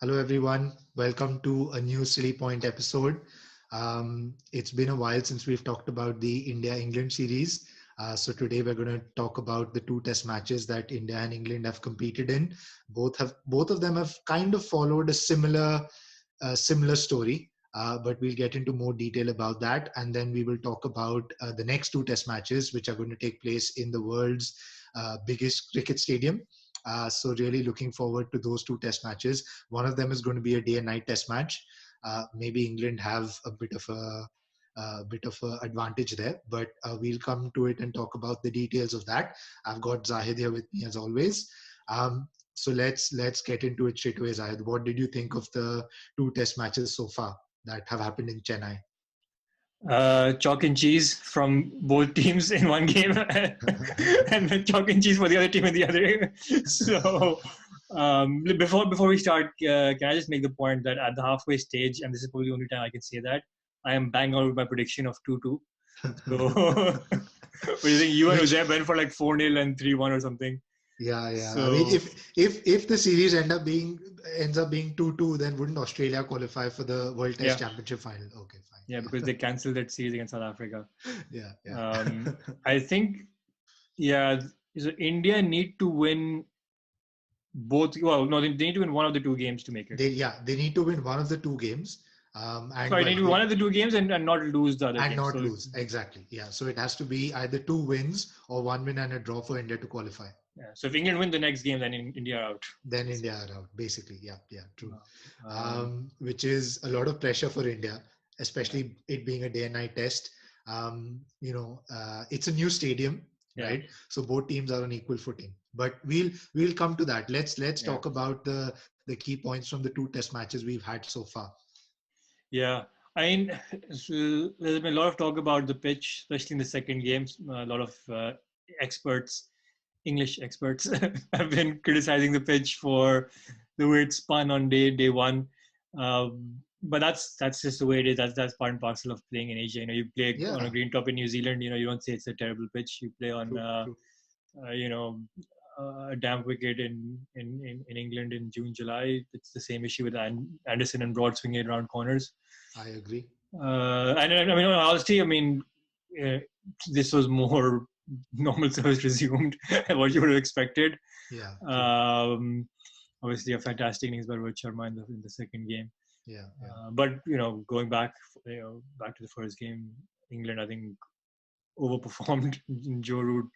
Hello, everyone. Welcome to a new Silly Point episode. It's been a while since we've talked about the India-England series. So today we're going to talk about the two test matches that India and England have competed in. Both of them have kind of followed a similar story. But we'll get into more detail about that. And then we will talk about the next two test matches, which are going to take place in the world's biggest cricket stadium. So really looking forward to those two test matches. One of them is going to be a day and night test match. Maybe England have a bit of a advantage there, but we'll come to it and talk about the details of that. I've got Zahid here with me as always. So let's get into it straight away, Zahid. What did you think of the two test matches so far that have happened in Chennai? Chalk and cheese from both teams in one game, and then chalk and cheese for the other team in the other. So before we start, can I just make the point that at the halfway stage, and this is probably the only time I can say that, I am bang out with my prediction of 2-2. So what do you think? You and Jose went for like 4-0 and 3-1 or something. Yeah. So, I mean, if the series ends up being 2-2, then wouldn't Australia qualify for the World Test Championship final? Okay, fine. Yeah, because they cancelled that series against South Africa. Yeah. I think, so India need to win both. Well, no, they need to win one of the two games to make it. They need to win one of the two games. And they need to win one of the two games and not lose the other and game. not lose. Exactly. Yeah. So it has to be either two wins or one win and a draw for India to qualify. Yeah. So if England win the next game, then India are out. Then India are out, basically. Yeah, true. Which is a lot of pressure for India, especially it being a day and night test. It's a new stadium, right? So both teams are on equal footing. But we'll come to that. Let's talk about the key points from the two test matches we've had so far. Yeah. I mean, so there's been a lot of talk about the pitch, especially in the second game. A lot of English experts, have been criticizing the pitch for the way it spun on day one. But that's just the way it is. That's part and parcel of playing in Asia. You play on a green top in New Zealand. You don't say it's a terrible pitch. You play on a damp wicket in England in June, July. It's the same issue with Anderson and Broad swinging around corners. I agree. And I mean, honestly, this was more normal service resumed, what you would have expected. Yeah. Obviously, a fantastic innings by Rohit Sharma in the second game. Yeah. But going back to the first game, England, I think, overperformed. Joe Root,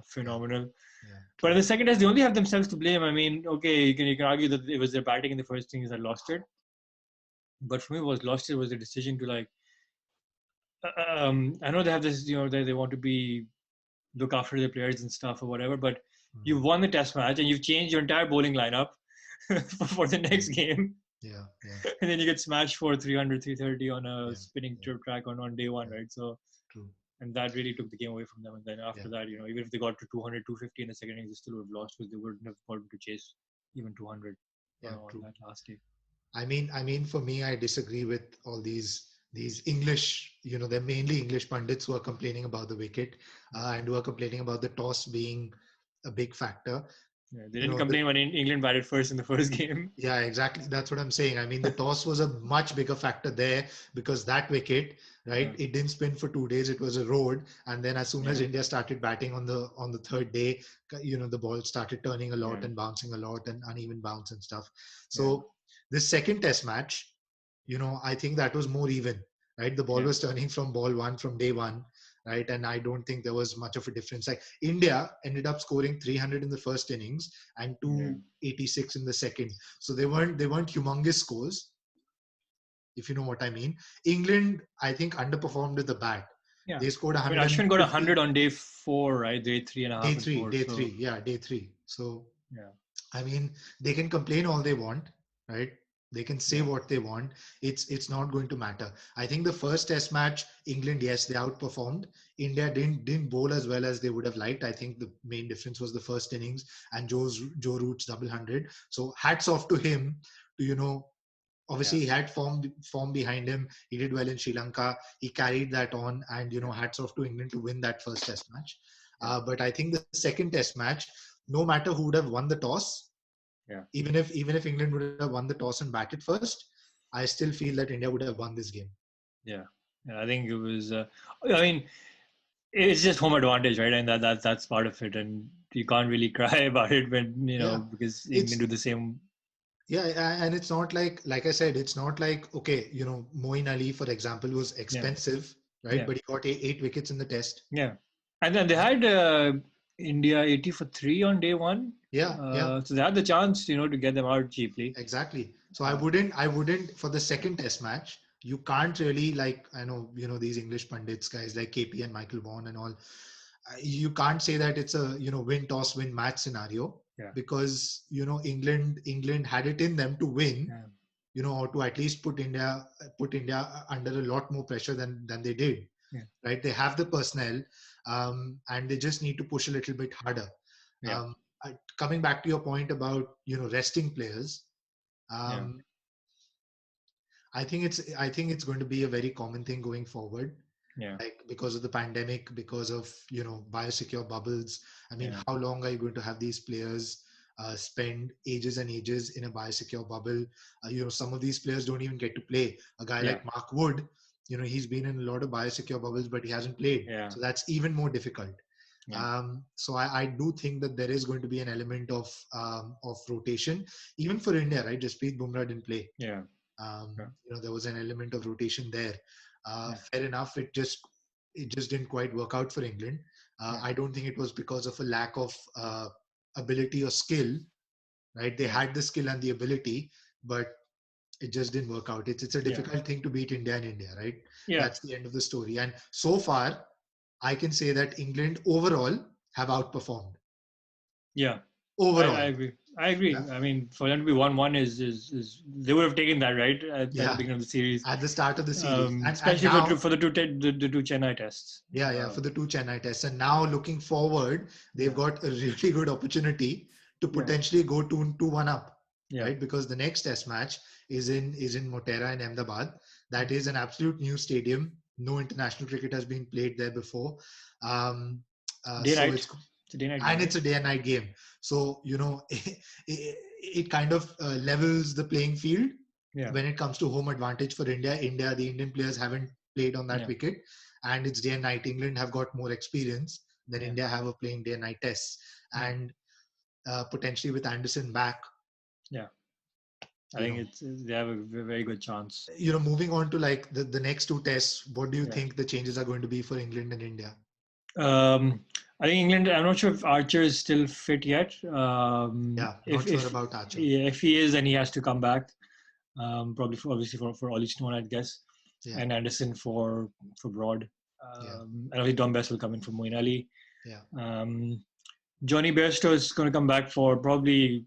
phenomenal. Yeah, but in the second test, they only have themselves to blame. I mean, okay, you can argue that it was their batting in the first innings that lost it. But for me, what was the decision to I know they have this, they want to look after their players and stuff or whatever, but you've won the test match and you've changed your entire bowling lineup for the next game. Yeah. And then you get smashed for 300, 330 on a spinning track on day one, right? So, true. And that really took the game away from them. And then after that, even if they got to 200, 250 in the second innings, they still would have lost because they wouldn't have gotten to chase even 200 on that last day. I mean, for me, I disagree with all these English, they're mainly English pundits who are complaining about the wicket and who are complaining about the toss being a big factor. Yeah, they didn't complain when England batted first in the first game. Yeah, exactly. That's what I'm saying. I mean, the toss was a much bigger factor there because that wicket, right? It didn't spin for 2 days. It was a road, and then as soon as India started batting on the third day, the ball started turning a lot and bouncing a lot and uneven bounce and stuff. So this second test match, I think that was more even, right? The ball was turning from ball one from day one. Right. And I don't think there was much of a difference. Like India ended up scoring 300 in the first innings and 286 in the second. So they weren't humongous scores, if you know what I mean. England, I think, underperformed with the bat. Yeah. They scored 100. Ashwin got 100 on day 4, right? Day 3.5. Day three. So, I mean, they can complain all they want, right? They can say what they want. It's not going to matter. I think the first test match, England, yes, they outperformed. India didn't bowl as well as they would have liked. I think the main difference was the first innings and Joe Root's double 100. So hats off to him. Obviously he had form behind him. He did well in Sri Lanka. He carried that on, and hats off to England to win that first test match. But I think the second test match, no matter who would have won the toss, Yeah. Even if England would have won the toss and batted first, I still feel that India would have won this game. Yeah. Yeah, I think it was. I mean, it's just home advantage, right? And that's part of it. And you can't really cry about it when Yeah, because England it's do the same. yeah, and it's not like I said, it's not like okay, Moeen Ali, for example, was Yeah. expensive, right? Yeah. But he got eight wickets in the test. Yeah. And then they Right? had India 80 for 3 on day one. Yeah, So they had the chance, to get them out cheaply. exactly. So I Uh, wouldn't, I wouldn't for the second test match. You can't really like I know these English pundits guys like KP and Michael Vaughan and all. You can't say that it's a win toss win match scenario yeah. because England had it in them to win, Yeah. or to at least put India under a lot more pressure than they did. Yeah. Right? They have the personnel, and they just need to push a little bit harder. Yeah. Um, Coming back to your point about resting players, Yeah. um, I think it's going to be a very common thing going forward, Yeah. like because of the pandemic, because of biosecure bubbles. I mean, Yeah. how long are you going to have these players spend ages and ages in a biosecure bubble? Some of these players don't even get to play. A guy Yeah. like Mark Wood, he's been in a lot of biosecure bubbles, but he hasn't played, Yeah. so that's even more difficult. Yeah. So I do think that there is going to be an element of rotation, even for India, right? Jasprit Bumrah didn't play. Yeah. Yeah. There was an element of rotation there. Yeah. Fair enough. It just didn't quite work out for England. Yeah. I don't think it was because of a lack of ability or skill. Right? They Yeah. had the skill and the ability, but it just didn't work out. It's a Yeah. difficult thing to beat India in India, right? Yeah. That's the end of the story. And so far, I can say that England overall have outperformed. Yeah. I Overall, agree. I agree. yeah, I mean, for them to be 1-1 is they would have taken that, right, at the yeah, beginning of the series, at the start of the series, and especially for now for the two Chennai tests. yeah, for the two Chennai tests. And now looking forward, they've Yeah. got a really good opportunity to Yeah. potentially go 2-1 up, Yeah. right? Because the next test match is in Motera in Ahmedabad. Yeah. That is an absolute new stadium. No international cricket has been played there before. Um, Day so night. it's It's a day night game, and right? it's a day and night game. So it kind of levels the playing field Yeah. when it comes to home advantage for India. The Indian players haven't played on that Yeah. wicket, and it's day and night. England have got more experience than Yeah. India have of playing day and night tests, Yeah. and potentially with Anderson back, Yeah. I you think know, they have a very good chance. moving on to like the next two tests. What do you Yeah. think the changes are going to be for England and India? Um, I think England. I'm not sure if Archer is still fit yet. Yeah, If not sure about Archer. yeah, if he is, then he has to come back. Probably obviously for Ollie Stone, I'd guess, Yeah, and Anderson for Broad. yeah, And obviously Don Best will come in for Moeen Ali. yeah. Um, Johnny Bairstow is going to come back for probably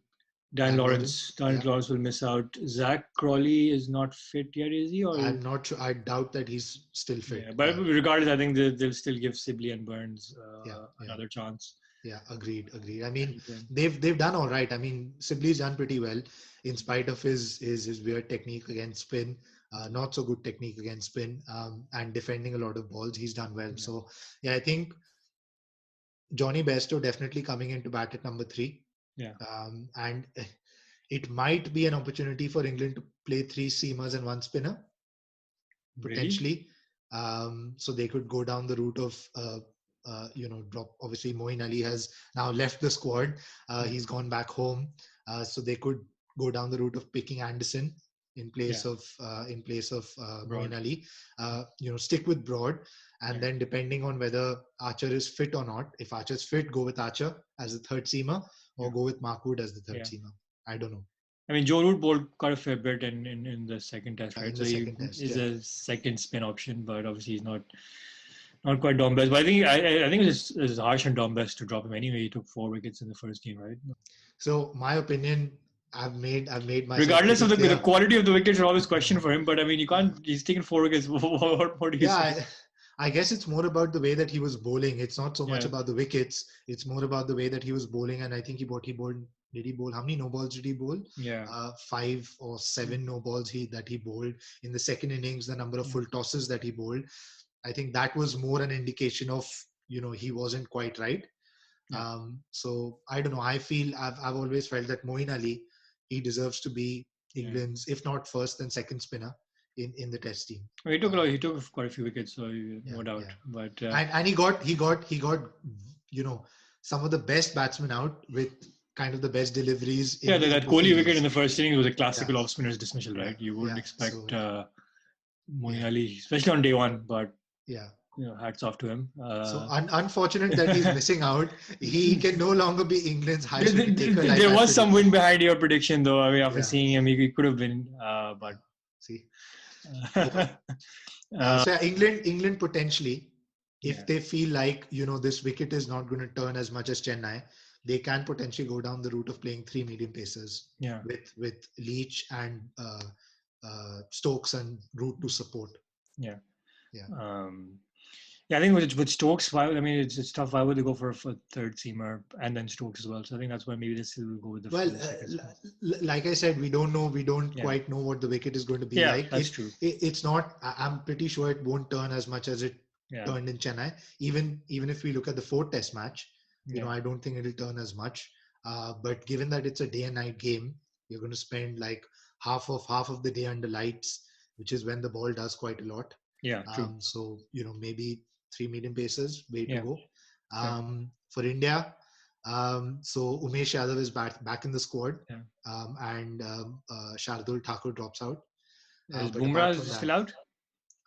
Dan Dan Lawrence. Lawrence. Dan Yeah, Lawrence will miss out. Zach Crawley is not fit yet, is he? Or I'm not sure. I doubt that he's still yeah, fit. but regardless, I think they'll still give Sibley and Burns Yeah, yeah. another chance. Yeah, agreed. I mean, And they've done all right. I mean, Sibley's done pretty well in spite of his weird technique against spin, not so good technique against spin, and defending a lot of balls. He's done well. yeah, So yeah, I think Johnny Bairstow definitely coming into bat at number 3, yeah, and it might be an opportunity for England to play 3 seamers and 1 spinner really, potentially. So they could go down the route of, drop. Obviously, Moeen Ali has now left the squad. yeah, He's gone back home. So they could go down the route of picking Anderson in yeah, place of Broad, Moeen Ali. Stick with Broad, and yeah, then depending on whether Archer is fit or not. If Archer's fit, go with Archer as the third seamer, yeah, or go with Mark Wood as the third yeah. seamer. I don't know. I mean, Joe Root bowled quite a fair bit in the second test, right? In So the he second test, is yeah. a second spin option, but obviously he's not quite Dom Best. But I think it's harsh on Dom Best to drop him anyway. He took 4 wickets in the first game, right? So my opinion, I've made myself Regardless pretty of the clear. quality of the wickets, are always question for him. But I mean, you can't. He's taken 4 wickets. What more do you Yeah, say? I guess it's more about the way that he was bowling. It's not so much Yeah, about the wickets. It's more about the way that he was bowling. And I think he bowled. Did he bowl? How many no balls did he bowl? yeah, 5 or 7 no balls that he bowled in the second innings. The number of yeah, full tosses that he bowled. I think that was more an indication of he wasn't quite right. yeah, So I don't know. I've always felt that Moeen Ali. he deserves to be England's, if not first, then second spinner in the Test team. Well, he took quite a few wickets, so no doubt. But and he got some of the best batsmen out with kind of the best deliveries. That Kohli wicket in the first inning was a classical off spinner's dismissal, right? You wouldn't expect Moeen Ali, especially on day one, but hats off to him. So unfortunate that he's missing out. He can no longer be England's highest wicket taker. There was some wind behind your prediction, though. I mean, after seeing him, he could have been, but see. So England potentially, if they feel like this wicket is not going to turn as much as Chennai, they can potentially go down the route of playing 3 medium pacers with Leach and Stokes and Root to support. I think with Stokes, it's tough. Why would they go for a third seamer and then Stokes as well? So I think that's why maybe this will go with the. Like I said, we don't know. We don't quite know what the wicket is going to be like. That's true. It's not. I'm pretty sure it won't turn as much as it turned in Chennai. Even if we look at the 4th Test match, I don't think it'll turn as much. But given that it's a day and night game, you're going to spend like half of the day under lights, which is when the ball does quite a lot. Yeah, true. So maybe 3 medium pacers, way to go. For India, so Umesh Yadav is back in the squad, and Shardul Thakur drops out. Is Bumrah still out?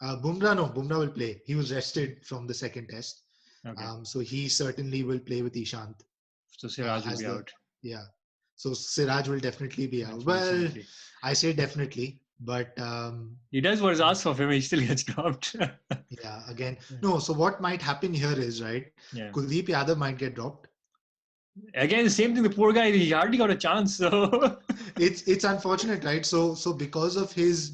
Bumrah will play. He was rested from the 2nd Test. Okay. So he certainly will play with Ishant. So Siraj will be out. Yeah. So Siraj will definitely be out. Well, I say definitely. But he does what is asked of him. He still gets dropped. No. So what might happen here is Kuldeep Yadav might get dropped. Again, the same thing. The poor guy, he hardly got a chance. So it's unfortunate, right? So because of his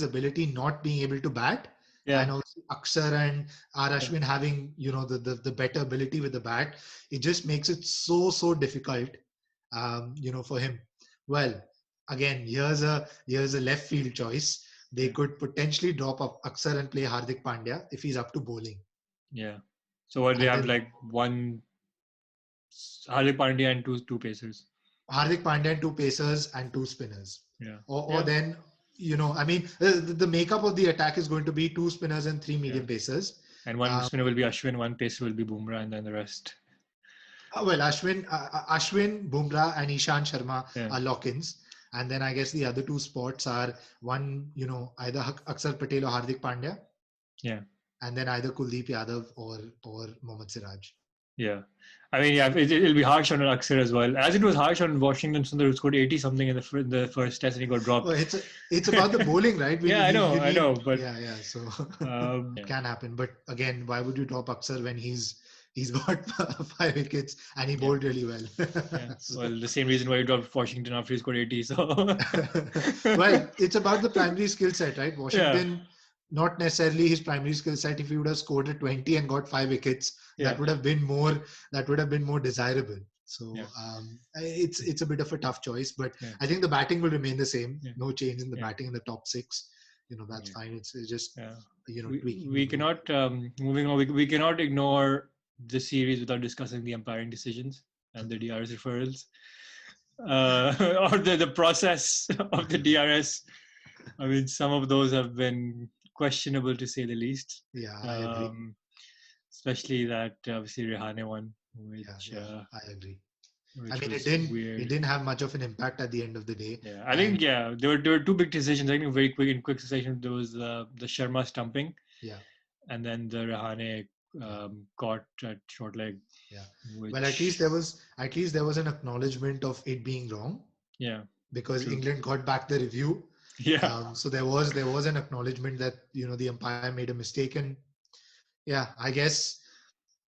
ability not being able to bat, and also Akshar and R. Ashwin having the better ability with the bat, it just makes it so difficult, for him. Well. Again, here's a left field choice. They could potentially drop up Akshar and play Hardik Pandya if he's up to bowling. Yeah. So what they have one Hardik Pandya and two pacers. Hardik Pandya and 2 pacers and 2 spinners. Yeah. Or then the makeup of the attack is going to be 2 spinners and 3 medium pacers. And one spinner will be Ashwin, one pacer will be Bumrah, and then the rest. Ashwin, Bumrah, and Ishant Sharma are lock-ins. And then I guess the other 2 spots are one, either Akshar Patel or Hardik Pandya. Yeah. And then either Kuldeep Yadav or Mohammad Siraj. Yeah. I mean, it'll be harsh on Akshar as well. As it was harsh on Washington Sundar, who scored 80 something in the first test and he got dropped. Well, it's about the bowling, right? I know. But so it can happen. But again, why would you drop Akshar when he's got 5 wickets and he bowled really well. Well, the same reason why he dropped Washington after he scored 80. So, well, it's about the primary skill set, right? Washington, not necessarily his primary skill set. If he would have scored a 20 and got 5 wickets, that would have been more desirable. So it's a bit of a tough choice, but I think the batting will remain the same. No change in the batting in the top 6. That's fine. It's just tweaking. We cannot moving on. We cannot ignore the series without discussing the umpiring decisions and the DRS referrals, or the process of the DRS. I mean, some of those have been questionable to say the least. Yeah, I agree. Especially that obviously Rehane one, which I agree. I mean, it didn't have much of an impact at the end of the day. Yeah, I think there were 2 big decisions. I think very quick succession. There was the Sharma stumping. Yeah. And then the Rehane caught at short leg. Yeah. Well, at least there was an acknowledgement of it being wrong. Yeah. Because England got back the review. Yeah. So there was an acknowledgement that the umpire made a mistake, and I guess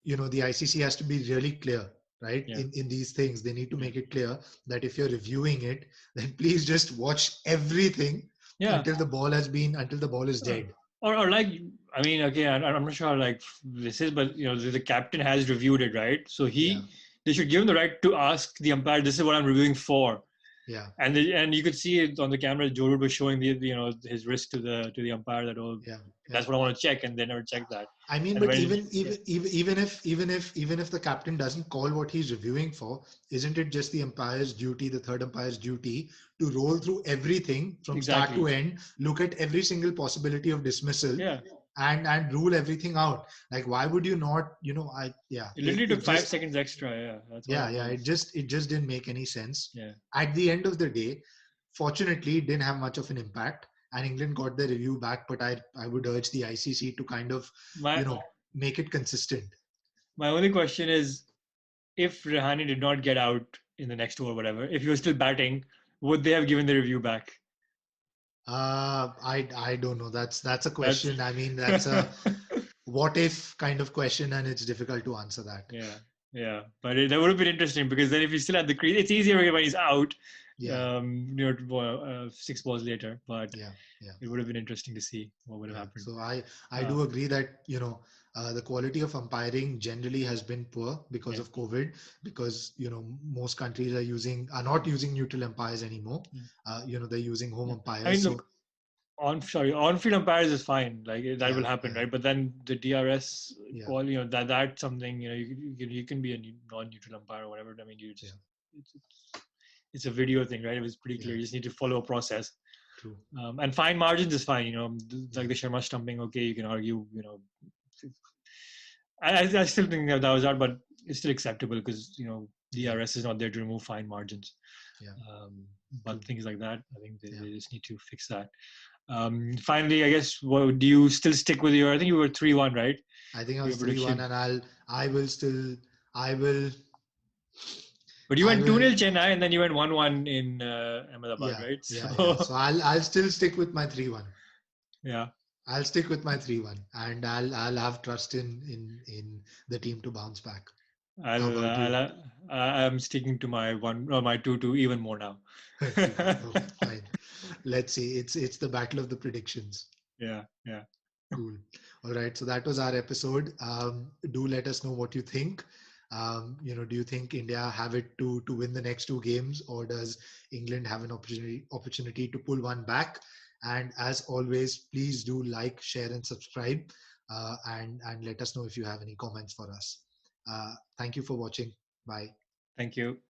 the ICC has to be really clear, right? In these things, they need to make it clear that if you're reviewing it, then please just watch everything until the ball is dead. Or like, I mean, again, I'm not sure how like this is, but the captain has reviewed it, right? So they should give him the right to ask the umpire, "This is what I'm reviewing for." Yeah. And you could see it on the camera. Joe Root was showing his wrist to the umpire that That's what I want to check, and they never check that. I mean, And but when even if the captain doesn't call what he's reviewing for, isn't it just the umpire's duty, the third umpire's duty, to roll through everything from start to exactly, end, look at every single possibility of dismissal, yeah, and rule everything out? Like, why would you not? it literally It took five just seconds extra. Yeah, that's what it it was. just didn't make any sense. Yeah, At the end of the day, fortunately, it didn't have much of an impact, and England got their review back. But I would urge the ICC to kind of my make it consistent. my only question is, if Rehani did not get out in the next two or whatever, if he was still batting, would they have given the review back? I don't know. That's a That's question. I mean, that's a what if kind of question, and it's difficult to answer that. yeah, yeah. But that would have been interesting, because then if he's still at the crease, it's easier when he's out. Yeah, 6 balls later, but yeah, yeah. it would have been interesting to see what would have Yeah, happened. so I Uh, do agree that the quality of umpiring generally has been poor because yeah, of COVID, because most countries are not using neutral umpires anymore. yeah, They're using home yeah. I mean, umpires. So look, on-field umpires is fine, like that will yeah, happen, yeah, right? But then the DRS yeah, call, that's something, you can be a non-neutral umpire or whatever. I mean, yeah, it's a video thing, right? It was pretty yeah. clear. You just need to follow a process. True. And fine margins is fine, like Yeah, the Sharma stumping. Okay, you can argue, I still think that was out, but it's still acceptable, because yeah, DRS is not there to remove fine margins. yeah. Um, True. but things like that, I think Yeah. they just need to fix that. Finally, I guess, do you still stick with your? I think you were 3-1, right? I think I Your was 3-1, prediction, and I will still, I will, but you I went two will. 0 Chennai, and then you went 1-1 in Ahmedabad, Yeah, right? yeah, yeah. So So I'll still stick with my 3-1. yeah, I'll stick with my 3-1, and I'll have trust in the team to bounce back. How I'll, about you? I'll I'm sticking to my my 2-2 even more now. 2-2. Okay, fine. Let's see. It's the battle of the predictions. Yeah, yeah. Cool. All right. So that was our episode. Do let us know what you think. Do you think India have it to win the next two games, or does England have an opportunity to pull one back? And as always, please do like, share, and subscribe, and let us know if you have any comments for us. Thank you for watching. Bye. Thank you.